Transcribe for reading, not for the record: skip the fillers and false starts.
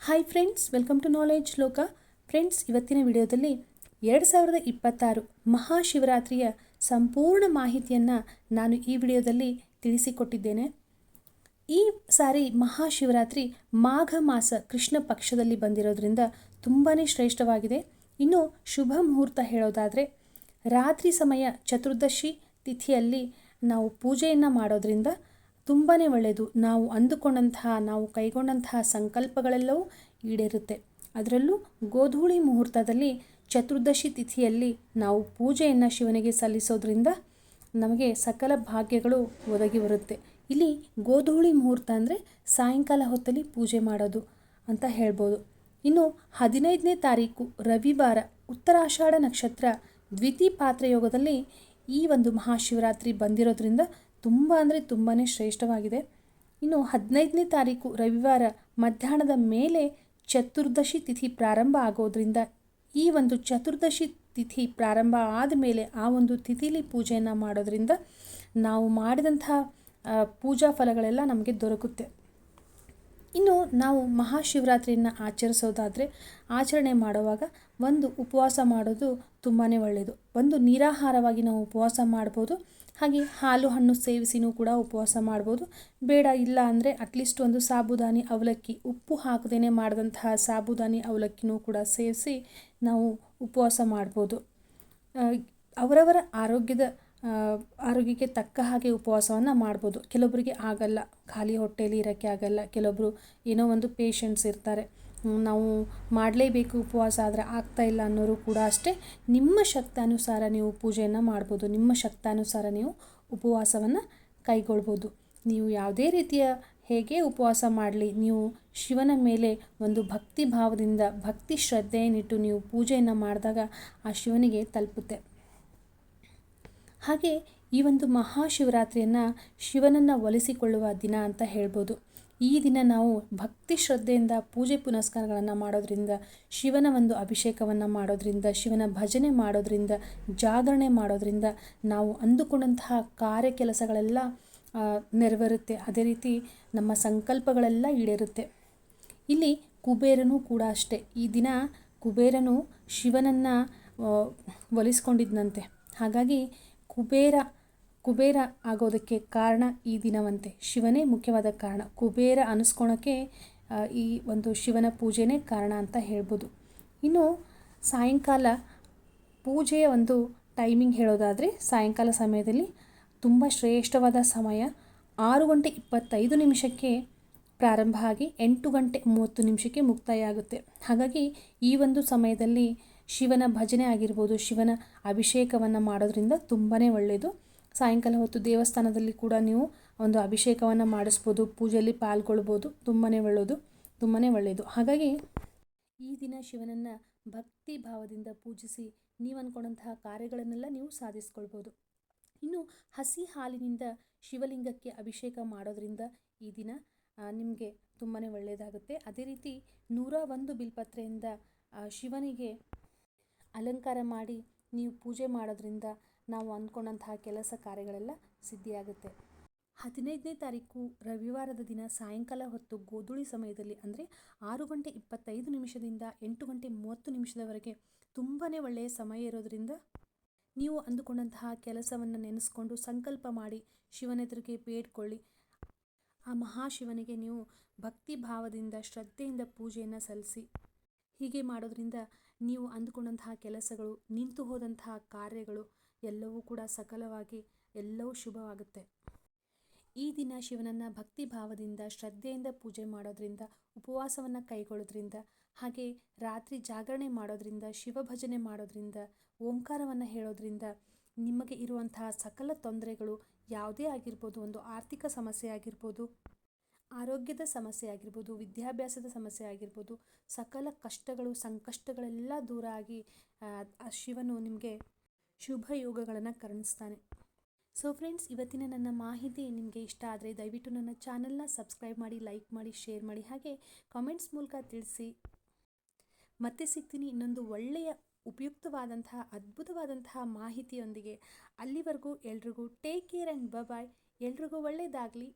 Hi friends, welcome to knowledge ಲೋಕ. Friends, ಇವತ್ತಿನ ವಿಡಿಯೋದಲ್ಲಿ 2026 ಮಹಾಶಿವರಾತ್ರಿಯ ಸಂಪೂರ್ಣ ಮಾಹಿತಿಯನ್ನು ನಾನು ಈ ವಿಡಿಯೋದಲ್ಲಿ ತಿಳಿಸಿಕೊಟ್ಟಿದ್ದೇನೆ. ಈ ಸಾರಿ ಮಹಾಶಿವರಾತ್ರಿ ಮಾಘ ಮಾಸ ಕೃಷ್ಣ ಪಕ್ಷದಲ್ಲಿ ಬಂದಿರೋದ್ರಿಂದ ತುಂಬಾ ಶ್ರೇಷ್ಠವಾಗಿದೆ. ಇನ್ನು ಶುಭ ಮುಹೂರ್ತ ಹೇಳೋದಾದರೆ ರಾತ್ರಿ ಸಮಯ ಚತುರ್ದಶಿ ತಿಥಿಯಲ್ಲಿ ನಾವು ಪೂಜೆಯನ್ನು ಮಾಡೋದ್ರಿಂದ ತುಂಬಾ ಒಳ್ಳೆಯದು. ನಾವು ಅಂದುಕೊಂಡಂತಹ, ನಾವು ಕೈಗೊಂಡಂತಹ ಸಂಕಲ್ಪಗಳೆಲ್ಲವೂ ಈಡೇರುತ್ತೆ. ಅದರಲ್ಲೂ ಗೋಧೂಳಿ ಮುಹೂರ್ತದಲ್ಲಿ ಚತುರ್ದಶಿ ತಿಥಿಯಲ್ಲಿ ನಾವು ಪೂಜೆಯನ್ನು ಶಿವನಿಗೆ ಸಲ್ಲಿಸೋದ್ರಿಂದ ನಮಗೆ ಸಕಲ ಭಾಗ್ಯಗಳು ಒದಗಿ ಬರುತ್ತೆ. ಇಲ್ಲಿ ಗೋಧೂಳಿ ಮುಹೂರ್ತ ಅಂದರೆ ಸಾಯಂಕಾಲ ಹೊತ್ತಲ್ಲಿ ಪೂಜೆ ಮಾಡೋದು ಅಂತ ಹೇಳ್ಬೋದು. ಇನ್ನು 15ನೇ ತಾರೀಕು ರವಿವಾರ ಉತ್ತರಾಷಾಢ ನಕ್ಷತ್ರ ದ್ವಿತೀಯ ಪಾತ್ರಯೋಗದಲ್ಲಿ ಈ ಒಂದು ಮಹಾಶಿವರಾತ್ರಿ ಬಂದಿರೋದ್ರಿಂದ ತುಂಬ ಅಂದರೆ ತುಂಬಾ ಶ್ರೇಷ್ಠವಾಗಿದೆ. ಇನ್ನು 15ನೇ ತಾರೀಕು ರವಿವಾರ ಮಧ್ಯಾಹ್ನದ ಮೇಲೆ ಚತುರ್ದಶಿ ತಿಥಿ ಪ್ರಾರಂಭ ಆಗೋದ್ರಿಂದ ಈ ಒಂದು ಚತುರ್ದಶಿ ತಿಥಿ ಪ್ರಾರಂಭ ಆದಮೇಲೆ ಆ ಒಂದು ತಿಥಿಲಿ ಪೂಜೆಯನ್ನು ಮಾಡೋದ್ರಿಂದ ನಾವು ಮಾಡಿದಂತಹ ಪೂಜಾ ಫಲಗಳೆಲ್ಲ ನಮಗೆ ದೊರಕುತ್ತೆ. ಇನ್ನು ನಾವು ಮಹಾಶಿವರಾತ್ರಿಯನ್ನು ಆಚರಿಸೋದಾದರೆ ಆಚರಣೆ ಮಾಡುವಾಗ ಒಂದು ಉಪವಾಸ ಮಾಡೋದು ತುಂಬಾ ಒಳ್ಳೆಯದು. ಒಂದು ನಿರಾಹಾರವಾಗಿ ನಾವು ಉಪವಾಸ ಮಾಡ್ಬೋದು. ಹಾಗೆ ಹಾಲು ಹಣ್ಣು ಸೇವಿಸಿನೂ ಕೂಡ ಉಪವಾಸ ಮಾಡ್ಬೋದು. ಬೇಡ ಇಲ್ಲ ಅಂದರೆ ಅಟ್ಲೀಸ್ಟ್ ಒಂದು ಸಾಬುದಾನಿ ಅವಲಕ್ಕಿ, ಉಪ್ಪು ಹಾಕದೇ ಮಾಡಿದಂತಹ ಸಾಬುದಾನಿ ಅವಲಕ್ಕಿನೂ ಕೂಡ ಸೇವಿಸಿ ನಾವು ಉಪವಾಸ ಮಾಡ್ಬೋದು. ಅವರವರ ಆರೋಗ್ಯಕ್ಕೆ ತಕ್ಕ ಹಾಗೆ ಉಪವಾಸವನ್ನು ಮಾಡ್ಬೋದು. ಕೆಲವೊಬ್ಬರಿಗೆ ಆಗಲ್ಲ, ಖಾಲಿ ಹೊಟ್ಟೆಯಲ್ಲಿ ಇರೋಕ್ಕೆ ಆಗಲ್ಲ. ಕೆಲವೊಬ್ಬರು ಏನೋ ಒಂದು ಪೇಷಂಟ್ಸ್ ಇರ್ತಾರೆ, ನಾವು ಮಾಡಲೇಬೇಕು ಉಪವಾಸ ಆದರೆ ಆಗ್ತಾಯಿಲ್ಲ ಅನ್ನೋರು ಕೂಡ ಅಷ್ಟೇ. ನಿಮ್ಮ ಶಕ್ತಾನುಸಾರ ನೀವು ಪೂಜೆಯನ್ನು ಮಾಡ್ಬೋದು. ನಿಮ್ಮ ಶಕ್ತಾನುಸಾರ ನೀವು ಉಪವಾಸವನ್ನು ಕೈಗೊಳ್ಬೋದು. ನೀವು ಯಾವುದೇ ರೀತಿಯ ಹೇಗೆ ಉಪವಾಸ ಮಾಡಲಿ, ನೀವು ಶಿವನ ಮೇಲೆ ಒಂದು ಭಕ್ತಿ ಭಾವದಿಂದ, ಭಕ್ತಿ ಶ್ರದ್ಧೆಯನ್ನಿಟ್ಟು ನೀವು ಪೂಜೆಯನ್ನು ಮಾಡಿದಾಗ ಆ ಶಿವನಿಗೆ ತಲುಪುತ್ತೆ. ಹಾಗೆ ಈ ಒಂದು ಮಹಾಶಿವರಾತ್ರಿಯನ್ನು ಶಿವನನ್ನು ಒಲಿಸಿಕೊಳ್ಳುವ ದಿನ ಅಂತ ಹೇಳ್ಬೋದು. ಈ ದಿನ ನಾವು ಭಕ್ತಿ ಶ್ರದ್ಧೆಯಿಂದ ಪೂಜೆ ಪುನಸ್ಕಾರಗಳನ್ನು ಮಾಡೋದ್ರಿಂದ, ಶಿವನ ಒಂದು ಅಭಿಷೇಕವನ್ನು ಮಾಡೋದ್ರಿಂದ, ಶಿವನ ಭಜನೆ ಮಾಡೋದ್ರಿಂದ, ಜಾಗರಣೆ ಮಾಡೋದ್ರಿಂದ ನಾವು ಅಂದುಕೊಂಡಂತಹ ಕಾರ್ಯ ಕೆಲಸಗಳೆಲ್ಲ ನೆರವೇರುತ್ತೆ. ಅದೇ ರೀತಿ ನಮ್ಮ ಸಂಕಲ್ಪಗಳೆಲ್ಲ ಈಡೇರುತ್ತೆ. ಇಲ್ಲಿ ಕುಬೇರನೂ ಕೂಡ ಅಷ್ಟೇ. ಈ ದಿನ ಕುಬೇರನು ಶಿವನನ್ನು ಒಲಿಸ್ಕೊಂಡಿದ್ದಂತೆ. ಹಾಗಾಗಿ ಕುಬೇರ ಆಗೋದಕ್ಕೆ ಕಾರಣ ಈ ದಿನವಂತೆ. ಶಿವನೇ ಮುಖ್ಯವಾದ ಕಾರಣ. ಕುಬೇರ ಅನ್ನಿಸ್ಕೊಳಕ್ಕೆ ಈ ಒಂದು ಶಿವನ ಪೂಜೆನೇ ಕಾರಣ ಅಂತ ಹೇಳ್ಬೋದು. ಇನ್ನು ಸಾಯಂಕಾಲ ಪೂಜೆಯ ಒಂದು ಟೈಮಿಂಗ್ ಹೇಳೋದಾದರೆ ಸಾಯಂಕಾಲ ಸಮಯದಲ್ಲಿ ತುಂಬ ಶ್ರೇಷ್ಠವಾದ ಸಮಯ. 6:25 ಪ್ರಾರಂಭ ಆಗಿ 8:30 ಮುಕ್ತಾಯ ಆಗುತ್ತೆ. ಹಾಗಾಗಿ ಈ ಒಂದು ಸಮಯದಲ್ಲಿ ಶಿವನ ಭಜನೆ ಆಗಿರ್ಬೋದು, ಶಿವನ ಅಭಿಷೇಕವನ್ನು ಮಾಡೋದ್ರಿಂದ ತುಂಬಾ ಒಳ್ಳೆಯದು. ಸಾಯಂಕಾಲ ಹೊತ್ತು ದೇವಸ್ಥಾನದಲ್ಲಿ ಕೂಡ ನೀವು ಒಂದು ಅಭಿಷೇಕವನ್ನು ಮಾಡಿಸ್ಬೋದು, ಪೂಜೆಯಲ್ಲಿ ಪಾಲ್ಗೊಳ್ಬೋದು. ತುಂಬಾ ಒಳ್ಳೆಯದು. ಹಾಗಾಗಿ ಈ ದಿನ ಶಿವನನ್ನು ಭಕ್ತಿ ಭಾವದಿಂದ ಪೂಜಿಸಿ ನೀವು ಅಂದ್ಕೊಂಡಂತಹ ಕಾರ್ಯಗಳನ್ನೆಲ್ಲ ನೀವು ಸಾಧಿಸ್ಕೊಳ್ಬೋದು. ಇನ್ನು ಹಸಿ ಹಾಲಿನಿಂದ ಶಿವಲಿಂಗಕ್ಕೆ ಅಭಿಷೇಕ ಮಾಡೋದ್ರಿಂದ ಈ ದಿನ ನಿಮಗೆ ತುಂಬಾ ಒಳ್ಳೆಯದಾಗುತ್ತೆ. ಅದೇ ರೀತಿ 101 ಬಿಲ್ಪತ್ರೆಯಿಂದ ಶಿವನಿಗೆ ಅಲಂಕಾರ ಮಾಡಿ ನೀವು ಪೂಜೆ ಮಾಡೋದ್ರಿಂದ ನಾವು ಅಂದ್ಕೊಂಡಂತಹ ಕೆಲಸ ಕಾರ್ಯಗಳೆಲ್ಲ ಸಿದ್ಧಿಯಾಗುತ್ತೆ. 15ನೇ ತಾರೀಕು ರವಿವಾರದ ದಿನ ಸಾಯಂಕಾಲ ಹೊತ್ತು ಗೋಧೂಳಿ ಸಮಯದಲ್ಲಿ ಅಂದರೆ 6:25 8:30 ತುಂಬಾ ಒಳ್ಳೆಯ ಸಮಯ ಇರೋದ್ರಿಂದ ನೀವು ಅಂದುಕೊಂಡಂತಹ ಕೆಲಸವನ್ನು ನೆನೆಸ್ಕೊಂಡು ಸಂಕಲ್ಪ ಮಾಡಿ ಶಿವನೆದುರಿಗೆ ಬೇಡ್ಕೊಳ್ಳಿ. ಆ ಮಹಾಶಿವನಿಗೆ ನೀವು ಭಕ್ತಿ ಭಾವದಿಂದ ಶ್ರದ್ಧೆಯಿಂದ ಪೂಜೆಯನ್ನು ಸಲ್ಲಿಸಿ. ಹೀಗೆ ಮಾಡೋದ್ರಿಂದ ನೀವು ಅಂದುಕೊಂಡಂತಹ ಕೆಲಸಗಳು, ನಿಂತು ಹೋದಂತಹ ಕಾರ್ಯಗಳು ಎಲ್ಲವೂ ಕೂಡ ಸಕಲವಾಗಿ ಎಲ್ಲವೂ ಶುಭವಾಗುತ್ತೆ. ಈ ದಿನ ಶಿವನನ್ನು ಭಕ್ತಿ ಭಾವದಿಂದ ಶ್ರದ್ಧೆಯಿಂದ ಪೂಜೆ ಮಾಡೋದ್ರಿಂದ, ಉಪವಾಸವನ್ನು ಕೈಗೊಳ್ಳೋದ್ರಿಂದ, ಹಾಗೆ ರಾತ್ರಿ ಜಾಗರಣೆ ಮಾಡೋದ್ರಿಂದ, ಶಿವ ಭಜನೆ ಮಾಡೋದ್ರಿಂದ, ಓಂಕಾರವನ್ನು ಹೇಳೋದ್ರಿಂದ ನಿಮಗೆ ಇರುವಂತಹ ಸಕಲ ತೊಂದರೆಗಳು ಯಾವುದೇ ಆಗಿರ್ಬೋದು, ಒಂದು ಆರ್ಥಿಕ ಸಮಸ್ಯೆ ಆಗಿರ್ಬೋದು, ಆರೋಗ್ಯದ ಸಮಸ್ಯೆ ಆಗಿರ್ಬೋದು, ವಿದ್ಯಾಭ್ಯಾಸದ ಸಮಸ್ಯೆ ಆಗಿರ್ಬೋದು, ಸಕಲ ಕಷ್ಟಗಳು ಸಂಕಷ್ಟಗಳೆಲ್ಲ ದೂರ ಆಗಿ ಆ ಶಿವನು ನಿಮಗೆ ಶುಭ ಯೋಗಗಳನ್ನು ಕರುಣಿಸ್ತಾನೆ. ಸೊ ಫ್ರೆಂಡ್ಸ್, ಇವತ್ತಿನ ನನ್ನ ಮಾಹಿತಿ ನಿಮಗೆ ಇಷ್ಟ ಆದರೆ ದಯವಿಟ್ಟು ನನ್ನ ಚಾನಲ್ನ ಸಬ್ಸ್ಕ್ರೈಬ್ ಮಾಡಿ, ಲೈಕ್ ಮಾಡಿ, ಶೇರ್ ಮಾಡಿ, ಹಾಗೆ ಕಾಮೆಂಟ್ಸ್ ಮೂಲಕ ತಿಳಿಸಿ. ಮತ್ತೆ ಸಿಗ್ತೀನಿ ಇನ್ನೊಂದು ಒಳ್ಳೆಯ ಉಪಯುಕ್ತವಾದಂತಹ ಅದ್ಭುತವಾದಂತಹ ಮಾಹಿತಿಯೊಂದಿಗೆ. ಅಲ್ಲಿವರೆಗೂ ಎಲ್ರಿಗೂ ಟೇಕ್ ಕೇರ್ ಆ್ಯಂಡ್ ಬಾಯ್. ಎಲ್ರಿಗೂ ಒಳ್ಳೆಯದಾಗಲಿ.